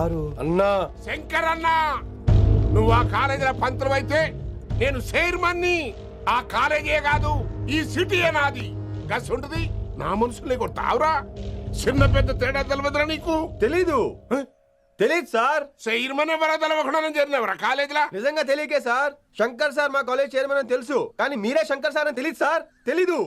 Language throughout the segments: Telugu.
సారు అన్నా శంకర్ అన్నా, నువ్వు ఆ కాలేజీలో పంతులు అయితే నేను చైర్మన్ని. ఆ కాలేజీ కాదు, ఈ సిటీయే నాది. గసుంటది నా మనుషులే కొడతావురా. చిన్న పెద్ద తేడా తెలవదురా నీకు? తెలీదు తెలీదు సార్. చైర్మన్ ఎవరో తెలవకుండా చేరినవరా కాలేజీలో? నిజంగా తెలియకే సార్. శంకర్ సార్ మా కాలేజ్ చైర్మన్ అని తెలుసు, కానీ మీరే శంకర్ సార్ అని తెలియదు సార్. తెలీదు.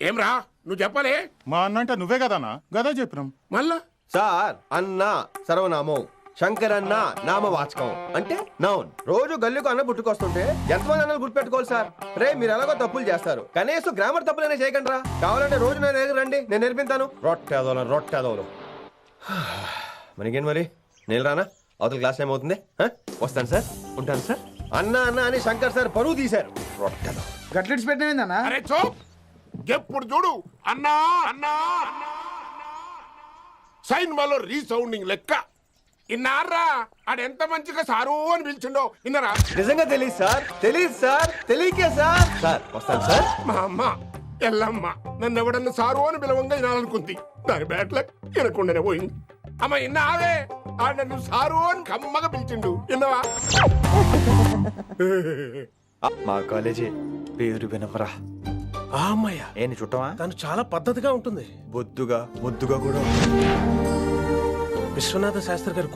ఏమ్రా నువ్వు చెప్పలే? మా అన్న అంటే నువ్వే కదన్నా, గదా చెప్పినాం. మళ్ళా సార్ అన్న సర్వనామం, శంకర్ అన్న నామవాచకం అంటే నౌన్. రోజు గల్లీకు అన్న పుట్టుకొస్తుంటే ఎంతమంది అన్నలు గుర్తుపెట్టుకోవాలి సార్. రే మీరు ఎలాగో తప్పులు చేస్తారు, కనీసం గ్రామర్ తప్పులైనా చేయకండి రా. కావాలంటే రోజు నా దగ్గర రండి, నేను నేర్పిస్తాను. రొట్టెదోలం మనకేం మరి, నేను రానా? అవతల క్లాస్ టైం అవుతుంది. వస్తాను సార్, ఉంటాను సార్. అన్న అన్న అని శంకర్ సార్ పరువు తీశారు. రొట్టెదో గట్లెట్స్ పెట్టినా అరే చో, ఎప్పుడు చూడు అన్నా అన్నా సైన్మాలో రీసౌండింగ్ లెక్క. ఇన్నారా ఆడెంత మంచిగా సారు అని పిలిచిండో ఇన్నరా? నిజంగా తెలియదు సార్, తెలియదు సార్, తెలియకే సార్. సార్ వస్తాను సార్. మా అమ్మ ఎల్లమ్మ నన్ను ఎవడన్నా సారు అని పిలవంగా వినాలనుకుంది. దాని బ్యాట్ల వినకుండానే పోయింది. అమ్మ ఇన్నావే, ఆడ నన్ను సారు అని కమ్మగా పిలిచిండు. విన్నవా? మా కాలేజీ పేరు వినమరా. ఆ అమ్మాయ ఏంటి చుట్టమా? తను చాలా పద్ధతిగా ఉంటుంది. బొద్దుగా ముద్దుగా కూడా. విశ్వనాథ శాస్త్రి గారు